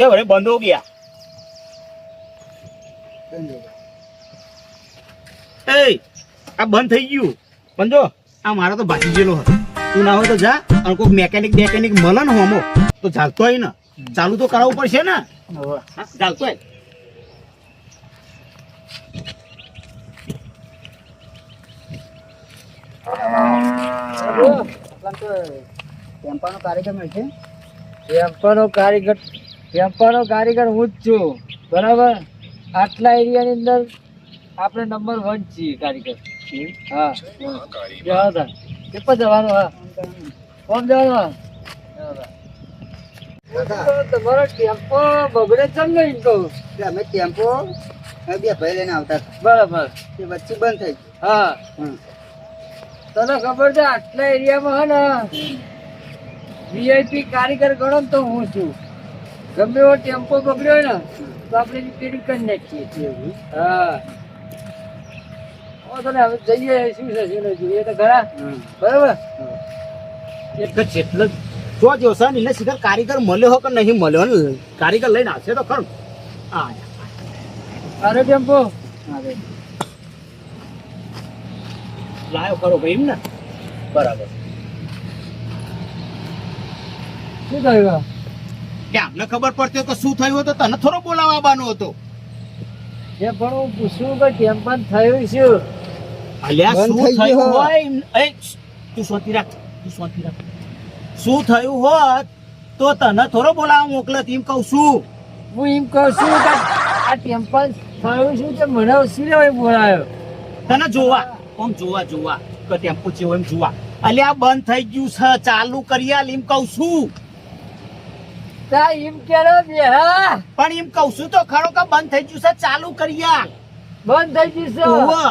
કે ભલે બંધ હો ગયા એ આ બંધ થઈ ગયું પણ જો આ મારો તો બાકી ગયેલો હતો તું ના હોય તો જા અને કોઈ મેકેનિક મળે ને હોમો તો ચાલતો હોય ને ચાલુ તો કરાવવું પડશે ને ચાલતો હોય ટેમ્પાનો કારીગર મળશે ટેમ્પાનો કારીગર હું જ છું બરાબર આટલા એરિયાની અંદર આપણે નંબર 1 છીએ કારીગર હા જવા કેટલા જવાનું હા કોમ જવાનું તમારો ટેમ્પો બગડે છે ને એમ કહું અમે ટેમ્પો બે ભાઈ લઈને આવતા બરાબર તે વચ્ચે બંધ થઈ હા તને ખબર છે આટલા એરિયામાં હે ને વીઆઈપી કારીગર ગણો ને તો હું છું ગમે એવો ટેમ્પો બગડ્યો હોય ને તો આપણે રિપેરિંગ કરી નાખીએ હા તને હવે જઈએ શું છે શું નહીં જોઈએ તો ખરા બરાબર એક જેટલો જો જોશે ને એને સીધા કારીગર મળ્યો હો કે નહીં મળ્યો ને કારીગર લઈને આવશે તો ખરું હા અરે ટેમ્પો લાયો ખરો ભાઈ એમ ને બરાબર શું થયું કે અમને ખબર પડતી કે શું થયું હતું તને થોડો બોલાવવા આવવાનો હતો એ પણ હું પૂછું કે ટેમ્પન થયું શું અલ્યા બંધ શું થઈ થયું ગયું હોય એ તું શાંતિ રાખ શું થયું હોત તો તને થોડો બોલાવવા મોકલત એમ કહું છું હું એમ કહું છું કે આ ટેમ્પલ થયું શું તે મને શું લેવાય બોલાયો તને જોવા કે ટેમ્પો જેવો એમ જોવા અલ્યા બંધ થઈ ગયું છે ચાલુ કરી આલ એમ કહું છું તા એમ કેરો બે હા પણ એમ કહું છું તો ખરો કે બંધ થઈ ગયું છે ચાલુ કરી આલ બંધ થઈ ગયું છે ઓવે.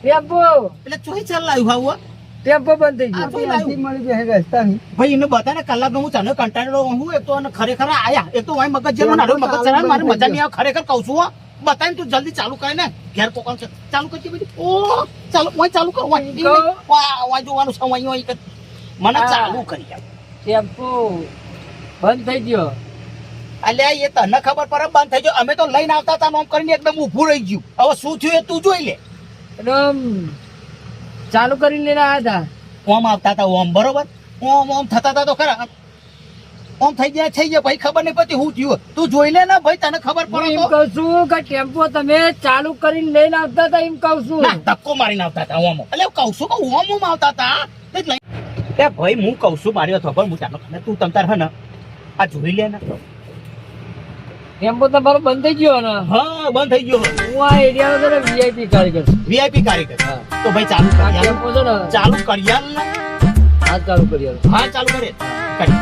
ટેમ્પો એટલે ચોઈ ચાલ લાવ્યું હાવ ટેમ્પો બંધ થઈ આ ગયો તો લાવ્યું. મળી જાય રસ્તાની ભાઈ એને બતાને કલાક હું તને કંટાળેલો હું એક તો અને ખરેખર આયા એક તો વાય મગજ જેલો નાડો મગજ ચડાવે મારે મજા નહીં આવે ખરેખર કહું છું હો. બતાવીને તું જલ્દી ચાલુ કરે ને ઘેર કોકણ છે ચાલુ કરજે બધી ઓ ચાલુ ઓય ચાલુ કર ઓય ઈ નહીં. વાય જોવાનું છે ઓય ઓય કર. મને ચાલુ કરી આપ ટેમ્પો બંધ થઈ ગયો અલ્યા એ તને ખબર પડે બંધ થઈ ગયો અમે તો લઈને આવતા હતા નોમ કરીને એકદમ ઊભું રહી ગયું હવે શું થયું એ તું જોઈ લે એકદમ ચાલુ કરીને લઈને આવ્યા ઓમ આવતા હતા ઓમ બરોબર ઓમ થતા હતા તો ખરા ઓમ થઈ ગયા ભાઈ ખબર નહીં પડતી શું થયું તું જોઈ લે ને ભાઈ તને ખબર હતા હું પડે એમ તો કહું છું કે ટેમ્પો તમે ચાલુ કરીને લઈને આવતા હતા એમ કહું છું ના ધક્કો મારીને આવતા હતા ઓમ એટલે કહું છું કે ઓમ આવતા હતા તે જ લઈ એ ભાઈ હું કહું છું મારી વાત ખબર હું ચાલો તું તમતાર હે ને આ જોઈ લે ને ટેમ્પો તમારો બંધ થઈ ગયો ને હા બંધ થઈ ગયો હું આ એરિયાનો તો વીઆઈપી કારીગર વીઆઈપી કારીગર હા તો ભાઈ ચાલુ આ કરી ટેમ્પો છે ને ચાલુ કરી આલ ને હાથ ચાલુ કરી આલો. હા ચાલુ કરે કરી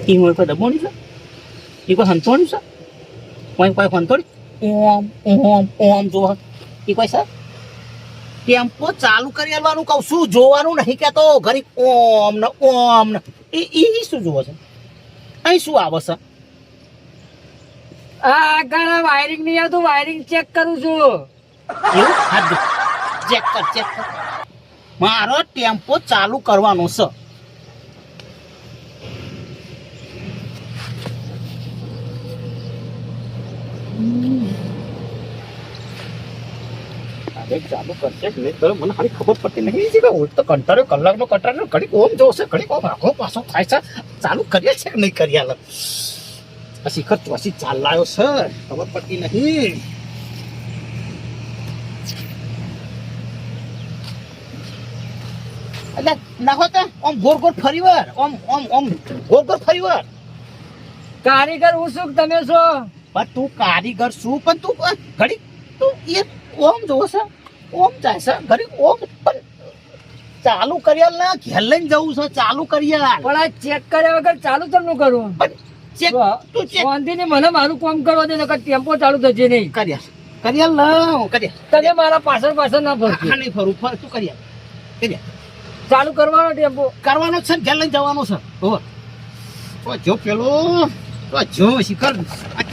ઈ હોય કોઈ દબોણી છે ઈ કોઈ હંતોણી છે કોઈ હંતોણી ઓમ જો ઈ કોઈ છે ટેમ્પો ચાલુ કરી આલવાનું કહું છું જોવાનું નહીં કેતો ઘરી ઓમ ને ઈ શું જોવો છે અહીં શું આવે છે આ આગળ વાયરિંગ નહીં આવતું વાયરિંગ ચેક કરું છું એવું હાથ ચેક કર મારો ટેમ્પો ચાલુ કરવાનો છે ચાલુ કરશે કે નહીં તો મને ખાલી ખબર પડતી નહીં છે કે ઉલટ તો કંટાળ્યો કલાકનો કંટાળ્યો ઘડીક ઓમ જોશે ઘડીક ઓમ આખો પાછો થાય છે ચાલુ કરીએ છે કે નહીં કરી આલે પછી ખર્ચ પછી ચાલ લાયો છે ખબર પડતી નહીં એટલે નાખો તો ઓમ ગોર ફરીવાર ઓમ ગોર ફરીવાર કારીગર હું શું તમે છો પણ તું કારીગર શું પણ તું ઘડી તું એ ઓમ જોવો છે ઓમ જાય છે ઘડી ઓમ પણ ચાલુ કર્યા ના ઘેર લઈને જવું છે ચાલુ કર્યા પણ આ ચેક કર્યા વગર ચાલુ તમને કરું પણ ચેક તું ચેક શાંતિથી મને મારું કામ કરવા દે નકર ટેમ્પો ચાલુ થશે નહીં કર્યા કરી આલ ને હું કરી આલ. તમે મારા પાછળ પાછળ ના ફરજો. હા નહીં ફરું ફર તું કરી આલ. કરી આલ. ચાલુ કરવાનો ટેમ્પો. કરવાનો જ છે ને ઘેર લઈને જવાનો છે હોવે. તો જો પેલો તો જો શિખર આ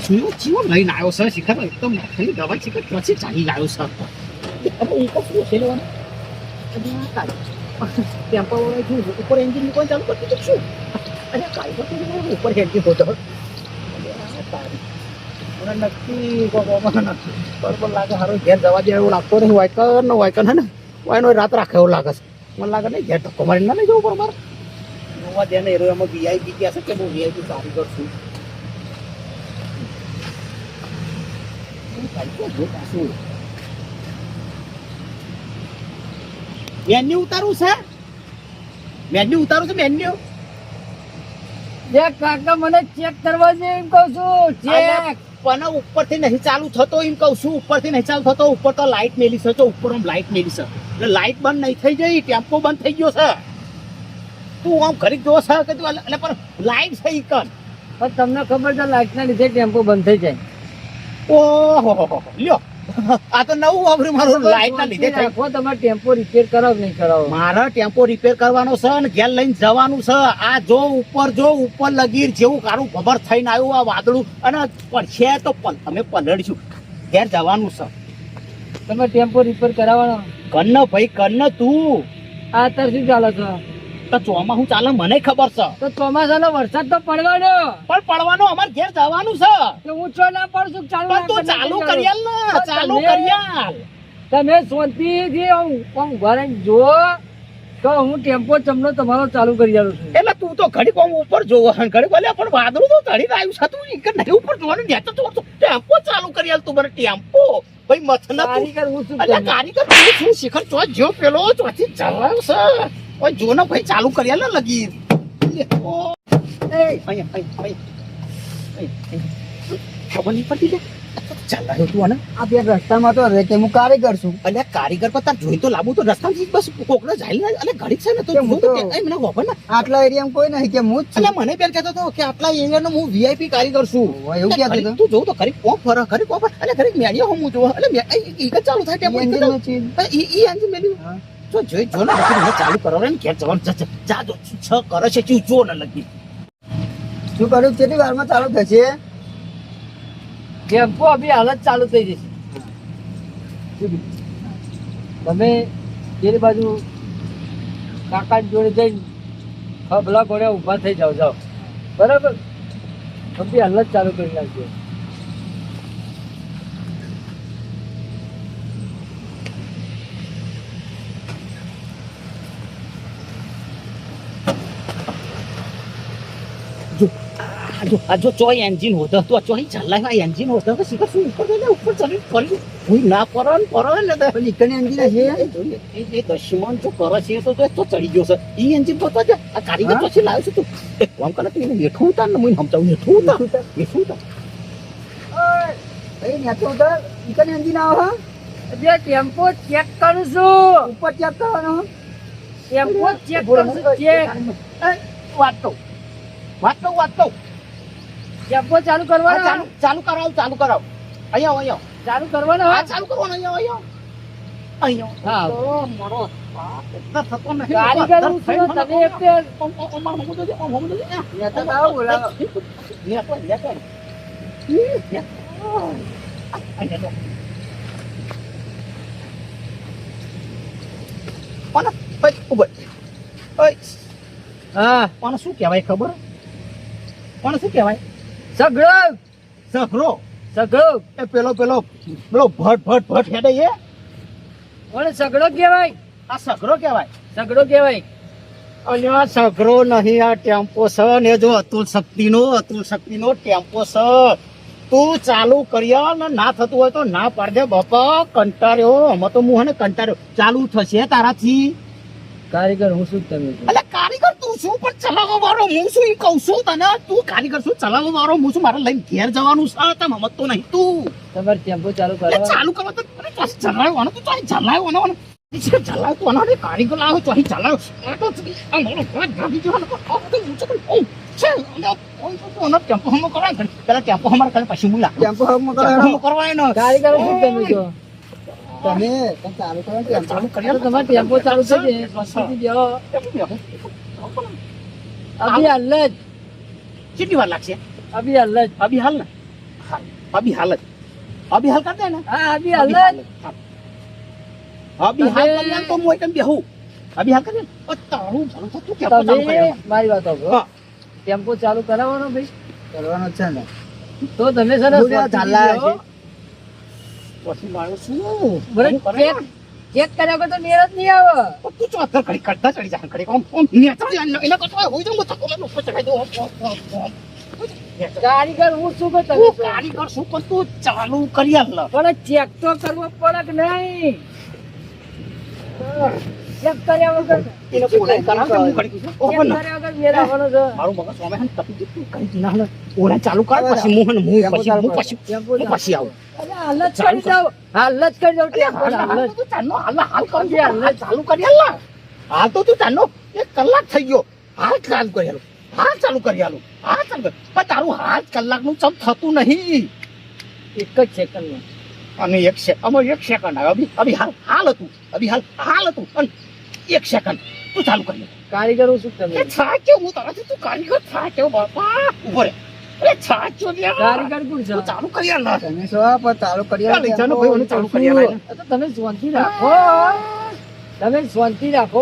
ચીવો લઈને આવ્યો છે શિખર એકદમ ખાલી દવા શિખર પછી ચાલી લાવ્યો છે હવે હું કહું છે લેવાનું ટેમ્પો વાળા શું ઉપર એન્જિન મૂકવાનું ચાલુ કરતું તો શું અરે કાંઈ તો ઉપર એન્જિન હોતો નક્કી બરોબર લાગે હારો ઘેર જવા દે એવું લાગતો નહીં વાયકર હે ને વાયનો રાત રાખે એવું લાગે છે મને લાગે નહીં ઘેર ધક્કો મારીને ના લઈ જવું બરોબર જોવા દે ને એમાં વીઆઈપી ગયા છે કે હું વીઆઈપી કારીગર છું મેન્યુ ઉતારવું છે મેન્યુ જે કાકા મને ચેક કરવા છે એમ કહું છું ચેક. પણ ઉપરથી નહીં ચાલુ થતો એમ કહું છું ઉપરથી નહીં ચાલુ થતો ઉપર તો લાઈટ મેલી છે તો ઉપર આમ લાઈટ મેલી છે એટલે લાઈટ બંધ નહીં થઈ જઈ ટેમ્પો બંધ થઈ ગયો છે તું આમ ઘડીક જો છે કે તું એટલે પણ લાઈટ છે ઈ કન પણ તમને ખબર છે લાઈટના લીધે ટેમ્પો બંધ થઈ જાય. ઓહો લ્યો આ તો નવું વાપર્યું મારું લાઈટ ના લીધે થઈ રાખો તમારે ટેમ્પો રિપેર કરાવો કે નહીં કરાવો. મારા ટેમ્પો રિપેર કરવાનો છે ને ઘેર લઈને જવાનું છે આ જો ઉપર લગીર જેવું કારું ખબર થઈને આવ્યું આ વાદળું અને પડશે તો અમે પલળશું ઘેર જવાનું છે તમે ટેમ્પો રિપેર કરાવવાનો. કન્ન ભાઈ કન્ન તું આ અત્યારે શું ચાલે છે? તો ચોમાં હું ચાલે મને ખબર છે તો ચોમાસાનો વરસાદ તો પડવાનો. પણ પડવાનો અમારે ઘેર જવાનું છે તો હું ચો ના પડું છું ચાલુ પણ તું ચાલુ કરી આલ ને ચાલુ કરી આલ તમે શાંતિથી આમ ઘરે જો તો હું ટેમ્પો ચમનો તમારો ચાલુ કરી આલું છું. એટલે તું તો ઘડીક આમ ઉપર જોવો ઘડીક બોલે પણ વાદળું તો ચડીને આવ્યું છે તું એક નહીં ઉપર જોવાનું ને તો તું ટેમ્પો ચાલુ કરી આલ તું મને ટેમ્પો ભાઈ મથના તું કારીગર હું શું એટલે તમે? કારીગર તું શું શિખર ચો જો પેલો ચોથી ચલાવ્યો છે ઓય જો ને ભાઈ ચાલુ કરી આલ ને લગી ઓ એ અહીંયા ખબર નહીં પડતી લે ચલાવ્યો તું અને આ બે રસ્તામાં તો રહે કે હું કારીગર છું. એટલે કારીગર પર તાર જોઈ તો લાવું તો રસ્તામાં બસ કોકને જાય ને એટલે ઘડીક છે ને તો કેમ હું તો- મને ખબર ને આટલા એરિયામાં કોઈ નહીં કે હું જ છું. એટલે મને પેલ કહેતો હતો કે આટલા એરિયાનો હું વીઆઈપી કારીગર છું ઓય, એવું કહેતો હતો? તું જોઉં તો ખરી કોમ ફરે ખરી કોમ ફરે એટલે ખરી મેળ્યો હું જોવા એટલે ઈ જ ચાલુ થાય ટેમ્પો એન્જિનનો ચીજ. ઈ એન્જિન મેલ્યું હા. જો જોઈ જો ને મને ચાલુ કરો ને ઘેર જવાનું જા જો છ કરે છે તું જો ને લગી શું કર્યું કેટલી વારમાં ચાલુ થશે? ટેમ્પો અભી હાલ જ ચાલુ થઈ જશે. તમે પેલી બાજુ કાકા જોડે જઈને ખબલા ઘોડે ઊભા થઈ જાઓ બરાબર. અભી હાલ જ ચાલુ કરી નાખજો. જો ચોય એન્જિન હોતો તો ચોય ચલાવ્યા એન્જિન હોતો તો શીખર શું ઉપર ગયો ઉપર ચડી ફરી કોઈ ના પરન ને તો પેલી ઇકની એન્જિન છે. એ દશમન જો કરે છે તો ચડી ગયો છે ઈ એન્જિન તો છે આ કારીગર હા? પછી લાવ્યો છે તું એક કામ કરે તું એને હેઠું ઉતાર ને મને સમજાવું હેઠું ઉતાર એ નેતો ઉતાર ઇકની એન્જિન આવે હા? જે ટેમ્પો ચેક કરું છું. ઉપર ચેક કરવાનો. ટેમ્પો ચેક કરું છું ચેક. વાત તો ટેમ્પો ચાલુ હા, કરવાનો. ચાલુ કરાવ અહીંયા ચાલુ કરવાનો. હા ચાલુ કરવાનું અહીંયા હા. તો મારો બાપ એટલા થતો નથી કારીગર હું છું, તમે એક તે નેતો તો આવો બોલાવો. હા પણ શું કહેવાય ખબર પણ શું કહેવાય સગડો સફરો સગડો એ પેલો ભટ હેડે એ કોને સગડો કહેવાય? આ સઘરો કહેવાય સગડો કહેવાય. અને આ સઘરો નહીં આ ટેમ્પો છે ને જો અતુલ શક્તિનો ટેમ્પો છે તું ચાલુ કર્યા ને ના થતું હોય તો ના પાડજે બાપા કંટાળ્યો આમાં તો હું હે ને કંટાળ્યો ચાલુ થશે તારાથી કારીગર હું શું તમે છો? એટલે કારીગર તું શું પણ ચલાવવા વાળો હું શું એમ કહું છું તને તું કારીગર શું ચલાવવા વાળો હું છું મારે લઈને ઘેર જવાનું છે તમે સમજતો નહીં તું તમારે ટેમ્પો ચાલુ એટલે કરવા. ચાલુ કરવા તો ચલાવવાનો તું ચલાવવાનો इसके चलाओ तो अनारे कारीगर लाओ तो ही चलाओ आ तो अंदर बहुत भागी जो ना अब तो ऊंचा ओ छे तो अनार टेम्पो हम करा पहला टेम्पो हमारा कल पछी मुला ટેમ્પો હક हम करवाए ना કારીગર શું તમે જો તમે તમે ચાલુ કરો ટેમ્પો चालू कर તો તમારે ટેમ્પો ચાલુ થઈ જાય વસ્તી બેહો અભી હાલ જ कितनी बार लागશે અભી હાલ જ अभी हाल ना अभी हाल कर दे ना હા અભી હાલ જ अभी हाल कर यार तो मोय कम बेहू अभी हाल कर दे ओ तारू चालू तो तू क्या चालू તમે कर મારી વાત સાંભળો હા ટેમ્પો ચાલુ કરાવવાનો ભાઈ કરવાનો છે ને તો તમે છે ને બોલ્યા ચાલા છે પછી મારો શું બરાબર ચેક કર્યા વગર તો મેળ જ નહીં આવે તું તો અત્યારે ઘડી કરતા ચડી જા ઘડી કોમ કોમ ને તો એના કરતો હોય તો હું તો ઉપર ચડાઈ દઉં કારીગર હું શું કહું તમે કારીગર શું પણ તું ચાલુ કરી આલ પણ ચેક તો કરવો પડે કે નહીં ચેક કર્યા વગર એને બોલાઈ કરાવ હું કરી ચેક ઓપન કર્યા વગર મેળ આવવાનો છે મારું મગજ સોમે હન તપી દીધું કરી દીના હન ઓલા ચાલુ કર પછી મોહન હું પછી આવું અરે હાલ જ કરી દઉં હાલ જ કરી દઉં ટેમ્પો હાલ જ તું ચાલો હાલ કર દે હાલ ચાલુ કરી આલ હાલ તો તું ચાલો 1 કલાક થઈ ગયો હાલ ચાલુ કરી આલ હાલ ચાલુ કરી આલ હાલ ચાલુ કર પણ તારું હાલ કલાકનું ચમ થતું નહીં એક જ સેકન્ડમાં અને 1 સેકન્ડ આવે અભી હાલ હતું અને 1 સેકન્ડ તું ચાલુ કરી આલ કારીગર હું શું તમે એ છાચ્યો હું તારાથી તું કારીગર છાચ્યો બાપા ઉભો રે અરે છાચ્યો લે કારીગર કોણ છે તું ચાલુ કરી આલ તમે શું પણ ચાલુ કરી ચાલ જાનો ભાઈ ઓને ચાલુ કરી આલ તો તમે શાંતિ રાખો તમે શાંતિ રાખો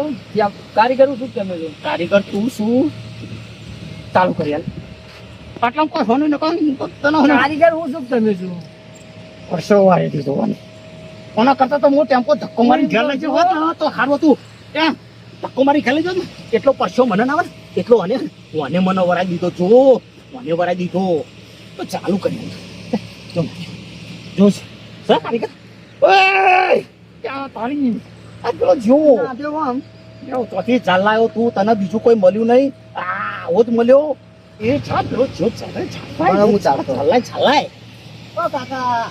કારીગર હું શું તમે છો કારીગર તું શું ચાલુ કરી આલ પાટલામાં કોઈ હોનું ન કહું તને હોનું કારીગર હું શું તમે છો વર્ષો વારે દીધો અને ઓના કરતા તો હું ટેમ્પો ધક્કો મારી ઘેર લઈ જવો ને તો હારું હતું એમ ધક્કો મારી ઘેર લઈ જવો ને એટલો પરસો મને ના આવે ને એટલો અને મને વરાઈ દીધો જો મને વરાઈ દીધો તો ચાલુ કરી જો જો સર કારીગર ઓય ત્યાં તારી આ પેલો જો આપ્યો આમ ચોથી ચાલાયો તું તને બીજું કોઈ મળ્યું નહીં આવો જ મળ્યો એ છા પેલો જો પણ હું ચાલતો. ચાલાય ઓ કાકા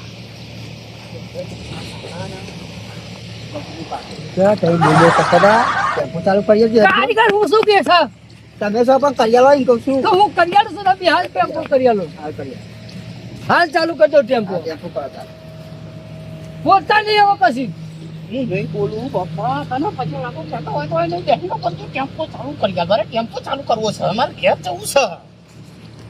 ક્યાં કઈ બોલ્યો કકડા ટેમ્પો ચાલુ કરી દે કારીગર હું શું કે છે તમે શું પણ કરી આલો એમ કહું છું તો હું કરિયાલો છું તમે હાલ ટેમ્પો કરિયાલો હાલ કરી હાલ ચાલુ કરી દો ટેમ્પો ટેમ્પો કરતા બોલતા નહીં હવે પછી હું નહીં બોલું બાપા તને પછી લાગુ કહેતો હોય તો એને બેહીનો બધું ટેમ્પો ચાલુ કરી દે ઘરે ટેમ્પો ચાલુ કરવો છે અમારે ઘેર જવું છે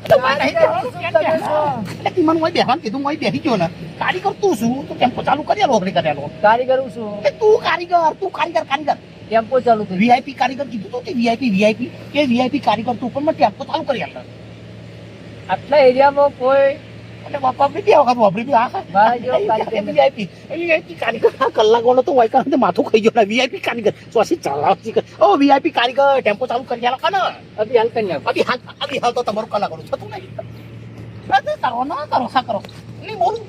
એટલે મારે નહીં જવાનું, ઘેર બેસવાનું. એટલે તી મને ઓય બેહવાનું કીધું હું ઓય બેસી ગયો ને કારીગર તું શું તું ટેમ્પો ચાલુ કરી આલો ઓગળી કરી આલો કારીગર હું શું એટલે તું કારીગર ટેમ્પો ચાલુ થઈ વીઆઈપી કારીગર કીધું તો વીઆઈપી કે વીઆઈપી કારીગર તું પણ મેં ટેમ્પો ચાલુ કરી આલો આટલા એરિયામાં કોઈ એટલે બાપા બી બે વખત વાપરી બી મારા જેવો કારીગર નથી. વીઆઈપી કારીગર આ કલાકોનો તો વાયકા સાથે માથું ખાઈ ગયો વીઆઈપી કારીગર સોસી ચલાવતી ઓ વીઆઈપી કારીગર ટેમ્પો ચાલુ કરી આલો કને અભી હાલ કરી નાખો અભી હાલ તો તમારું કલાકોનું થતું નહીં કરો ના કરો હા કરો નહીં બોલું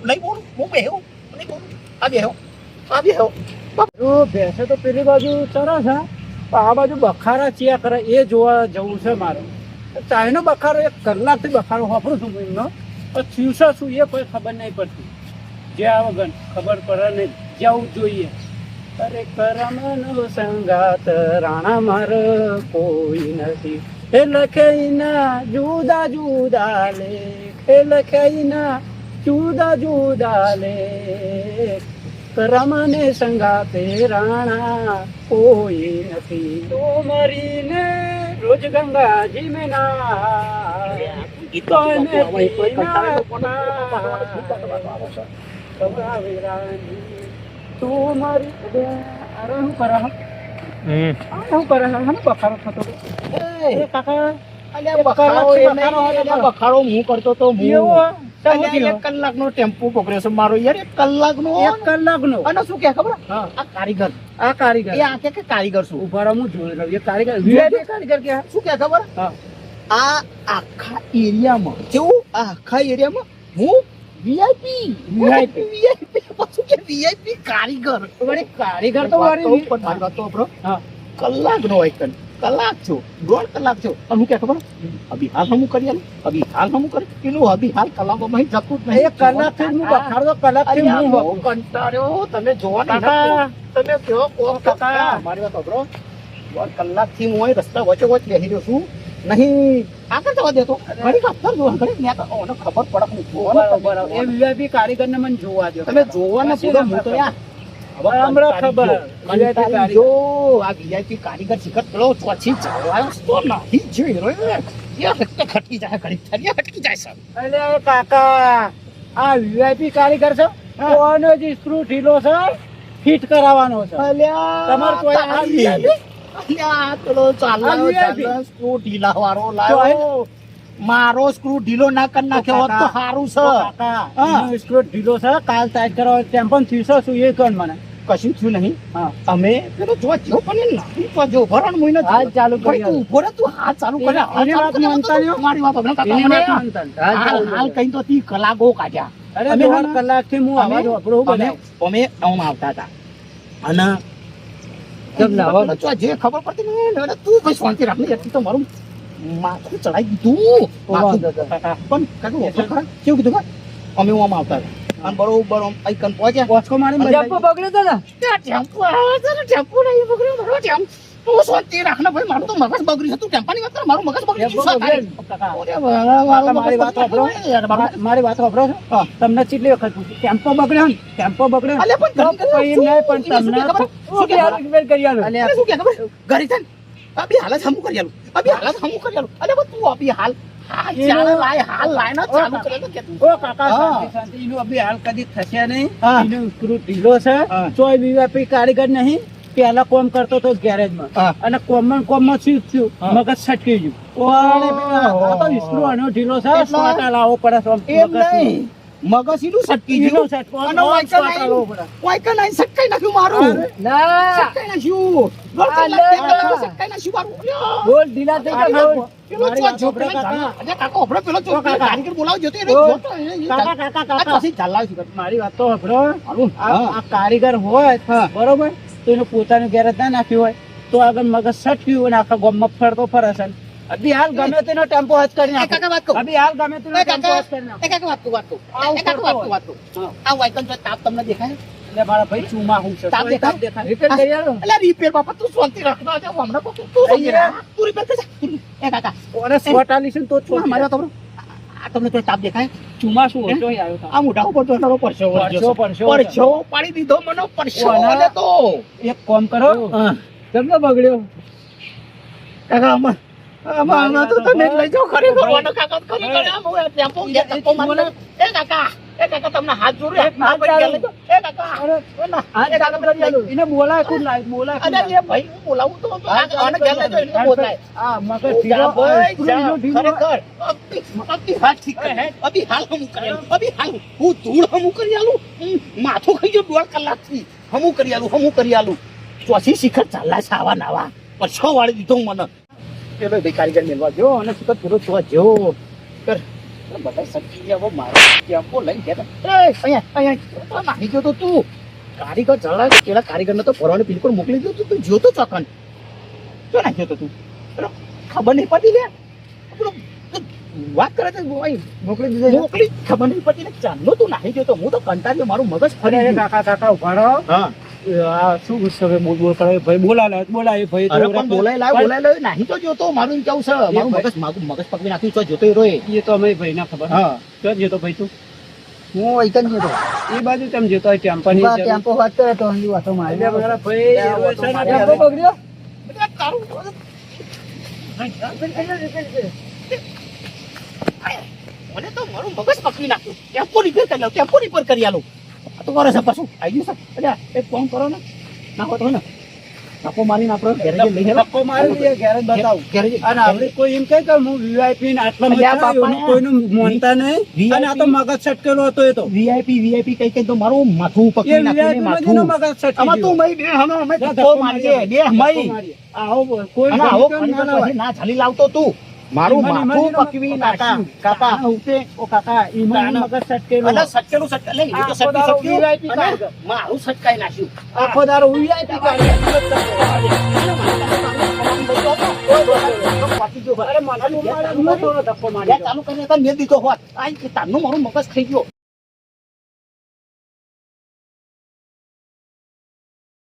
હું બેહું નહીં બોલું આ બેહો ભેંસે તો પેલી બાજુ ચરે છે પણ આ બાજુ બખારા ચિયા કરે એ જોવા જવું છે મારે ચાઈનો બખારો 1 કલાકથી બખારો વાપરું છું એમનો પણ થયું શું એ કોઈ ખબર નહીં પડતી જ્યાં વગર ખબર પડે નહીં જવું જોઈએ અરે કરમનો સંગાત રાણા માર કોઈ નથી એ લખેના જુદા જુદા લેખ એ લખેના જુદા જુદા લેખ રમને સંગાતે રાણા કોઈ નથી તો મરીને રોજ ગંગાજી में તું મારી અરે શું કરે બખારો થતો એ કાકા બખાડો હું કરતો તો એવો એક કલાકનો ટેમ્પો પકડ્યો છે મારો યાર 1 કલાકનો 1 કલાકનો અને શું કે ખબર હા આ કારીગર આ કારીગર એ આ કે કારીગર શું ઉભા રહો હું જોઈ લઉં એ કારીગર VIP કારીગર કે શું કે ખબર હા આ આખા એરિયામાં કેવું આ આખા એરિયામાં હું વીઆઈપી પાછું કે વીઆઈપી કારીગર વળી કારીગર તો વારી મારી વાત તો આપણો હા કલાકનો હોય કન કલાક છો, 1.5 કલાક છો. અમુક કે ખબર? અભી હાલ હમું કરી આલું, અભી હાલ હમું કરી. પેલું અભી હાલ કલાકોમાં ય જતું જ નહીં. એ કલાકથી જ હું બખાડતો, કલાકથી અલ્યા, હું બહુ કંટાળ્યો. તમે જોવા નહીં કાકા. નાખો. તમે કયો કોક કાકા. મારી વાત સાંભળો. 1.5 કલાકથી હું અહીં રસ્તા વચ્ચે વચ્ચે બેસી રહ્યો છું. નહીં આગળ જવા દેતો. ઘડીક આપતા જો, ઘડીક ન્યા તો ઓને ખબર પડે નહીં. જોવાનું બરાબર. એ VIP કારીગરને મને જોવા દો. તમે જોવાના પૂરો હું તો યાર. હવે હમણાં ખબર. કંટાળી VIP કારીગર. જો આ VIP કારીગર શીખર પેલો ચોથી જવાનો તો નહીં જોઈ રહ્યો યાર. ખટકી જાય ઘડીક થાય ખટકી જાય સર. અલે કાકા, આ VIP કારીગર છે, કોનો જ સ્ક્રૂ ઢીલો છે, ફિટ કરાવવાનો છે. તમારે કોઈ આ VIP? અલ્યા પેલો ચાલ્યો આ VIP? ચાલ્યો સ્ક્રૂ ઢીલા વાળો લાવ્યો. મારો સ્ક્રૂ ઢીલો ના કરી નાખ્યો હોત તો સારું છે. કાકા, હા. એનો સ્ક્રૂ ઢીલો છે, કાલ ટાઈટ કરાવો તેમ પણ થયું છે, શું એ કર મને. કશું થયું નહીં. હા. અમે પેલો જોવા જેવો પણ નહીં તો જો ભરણ મહિનો હાલ ચાલુ કરી તું ઉભો રહે, તું હાથ ચાલુ કરે. એની વાત માનતા નહીં હો. મારી વાત સાંભળો કાકા, એની વાત મને માનતા નહીં. હાલ હાલ ચાલુ હાલ કરી. કઈ તો 30 કલાકો કાઢ્યા. અરે અમે 1.5 કલાકથી હું અમે અવાજ વાપરું અમે આમ આવતા હતા અને કેમ લાવો? જો જે ખબર પડતી ને તું ભાઈ શાંતિ રાખ ને એટલી તો મારું માથું ચડાઈ દીધું. માથું. કાકા, પણ કાકા ઓછો ખરા કેવું કીધું ખરા? અમે આમ આવતા હતા અને બરોબર આમ આઈકન પહોંચ્યા. ઓછકો મારી ટેમ્પો બગડ્યો તો ને ત્યાં ટેમ્પો આવે છે ને, ટેમ્પો નહીં બગડ્યો મારો ટેમ્પો. તું શાંતિ રાખ ને ભાઈ, મારું તો મગજ બગડ્યું છે. તું ટેમ્પાની વાત કર, મારું મગજ બગડ્યું છે. કાકા, ઓરે વાહ, મારું મગજ મારી વાત સાંભળો. બગડ્યું યાર, બાબા. મારી વાત સાંભળો છો? હા. તમને કેટલી વખત પૂછ્યું? ટેમ્પો બગડ્યો ને? ટેમ્પો બગડ્યો ને? અલ્યા પણ તો કોઈ નહીં, પણ તમને શું કે ખબર? રિપેર કરી આલો. અલ્યા શું કે ખબર? ઘરે છે ને, અભી હાલ જ હમું કરી આલું, અભી હાલ જ હમું કરી આલું. અલ્યા પણ તું અભી હાલ હાલ લાય ને ચાલુ કરે તો કે તું. ઓ કાકા, હા. શાંતિ, શાંતિ. એનું અભી હાલ કદી થશે નહીં. હા. એનું સ્ક્રૂ ઢીલો છે. હા. ચોય VIP કારીગર નહીં. પેલા કોમ કરતો તો ગેરેજમાં, હા. અને કોમમાં શું થયું? હા. મગજ છટકી ગયું. આ તો સ્ક્રૂ આનો ઢીલો છે, એટલે? સ્વાટા લાવવો પડે છે. એમ નહીં, મગજ ઈનું સટકી ઈનો ગયું સટકો, અને વાયકા સ્વાટા લાવવો પડે. વાયકા નાઈ સટકાઈ નાખ્યું મારું. ના સટકાઈ નાખ્યું. સટકાઈ નાખ્યું મારું. અલ્યા. બોલ ઢીલા થઈ ગયા બોલ. પેલો મારી જો વાત જો સાંભળો, પેલા કાકા. અલ્યા કાકો આપણે પેલો જો કાકા. કારીગર બોલાવ જોતો એને ઓ. જોતો એને. કાકા, કાકા, આ કાકા. પછી ચાલાવ છે. મારી વાત તો સાંભળો. હારું. આ કારીગર હોય હા. બરોબર, તો એનું પોતાનું ગેરેજ ના નાખ્યું હોય તો આગળ મગજ સટક્યું હોય ને આખા ગામમાં ફરતો ફરે છે. અભી હાલ ગમે તેનો ટેમ્પો હજ કરી એ કાકા વાત કહું. અભી હાલ ગમે તેનો એ ટેમ્પો કાકા, હજ કરી નાખો. એ કાકા વાત કહું. આવું એ કાકા કરતો વાત કહું. આ વાયકન જો તાપ તમને દેખાય? એટલે મારા ભાઈ ચૂમા હું છે. તાપ દેખાય? રિપેર કરી આલો. અલ્યા રિપેર બાપા તું શાંતિ રાખતો આજે હમણાં કહું તું શાંતિ રાખ. તું રિપેર કરજે. એ કાકા ઓને સ્વટ આલીશ ને તો જ છોડી મારે તો આ તમને તો તાપ દેખાય? ચૂમા શું હતો આવ્યો તા. આ મોઢા ઉપર તો તારો પરસેવો પરસેવો, પરસેવો. પરસેવો પાડી દીધો મને પરસેવો ઓના. આલે તો. એક કામ કરો, હા. તમને બગડ્યો. કાકા આમાં તો તમે જ લઈ જાઓ ખરેખર ઓનો કાકા તો ખરેખર આમ હોય ટેમ્પો કે ટેમ્પો મારે. એ કાકા તમને હાથ જોડે હાથ પડી ગયા લઈ જાઓ. એ કાકા ઓના એ કાકા પેલા લઈ જાઓ. એને બોલાય ખુદ લાય, બોલાય ખુદ અરે લાય. એ ભાઈ હું બોલાવું તો આને ઘેર લઈ જાઓ એને બોલાય. આ મગજ જા ઢીલો, ભાઈ, સ્ક્રૂ જા. ઢીલો, ઢીલો. ખરેખર અભી હાથ ઠીક કર. અભી હાલ હમું કરી આલું. અભી હાલ હું ધૂળ હમું કરી આલું. માથું ખાઈ ગયો 1.5 કલાકથી. હમું કરી આલું. ચોથી શિખર ચાલ્યા છે આવા નાવા. પરછો વાળી દીધો મને. પેલો ભાઈ કારીગર મેળવા જો અને શિખર પેલો જોવા જેવો કર. બધા સટકી ગયા હવે મારો ટેમ્પો લઈને ગયા હતા. એ અહીંયા નાખી ગયો તો તું. કારીગર ચલાવે તો પેલા કારીગરને તો ફરવાની બિલકુલ મોકલી દીધો તું જોતો ચોકન. શું નાખ્યો તો તું? પેલો ખબર નહીં પડતી લે. પેલો વાત કરે છે ભાઈ મોકલી દીધો. મોકલી ખબર નહીં પડતી ને ચાંદલો તું નાખી ગયો તો હું તો કંટાળ્યો મારું મગજ ફરી અરે ગયું. કાકા ઉભા રહો. હા આ શું ગુસ્સો હવે બોલ કરે ભાઈ, બોલાય ભાઈ અરે પણ બોલાય લાવ નાહી તો જોતો મારું એમ કેવું છે મારું મગજ પકવી નાખ્યું છે જોતો રોય. એ તો અમે ભાઈ ના ખબર. હા ક્યાં જતો ભાઈ તું? હું એકન જતો એ બાજુ તેમ જતો હોય ટેમ્પાની ઉભા ટેમ્પો વાત કરે તો હંધી વાતો મારી એટલે મારા ભાઈ એવો છે ને ટેમ્પો બગડ્યો બધા તારું મને તો મારું મગજ પકવી નાખ્યું. ટેમ્પો રિપેર કરી આલું. આ તો કરે છે પાછું આવી ગયું છે. અલ્યા એક ફોન કરો ને નાખો તો ને નાખો મારીને આપણે ઘરે જઈને લઈ ધક્કો મારી દઈએ, ઘેર જ બતાવું. ઘરે અને આપણે કોઈ એમ કહે કે હું VIP ને આટલા અલ્યા મજા બાપા, આવ્યો, કોઈનું માનતા નહીં. અને આ તો મગજ છટકેલો હતો એ તો. VIP કઈ તો મારું માથું એ પકવી નાખ્યું VIP ને માં જેનો માથું. મગજ છટકી આમાં તું ગયો. મય બે અમે જા, ધક્કો મારીએ બે ધક્કો મય. મારીએ. આવો કોઈ અને આવો ગમે તેમ ના કારીગર પછી લાવાય. ના ઝાલી લાવતો તું મારું ઈમાન, માથું ઈમાન, પકવી ઈમાન, નાખ્યું. કાકા, કાકા ઉતે, ઓ કાકા, ઈમાનનું મગજ છટકેલું. અલા સટકેલું સટકે લે એ તો આખો દાડો સટકી VIP અને કારીગર. મારું સટકાઈ નાખ્યું. આખો દાડો VIP કાઢે. આ અરે મને બૂમ પાડે, હું થોડો ધક્કો મારી ચાલુ કરીને મેં દીધો હોત આ તારનું મારું મગજ ખાઈ ગયો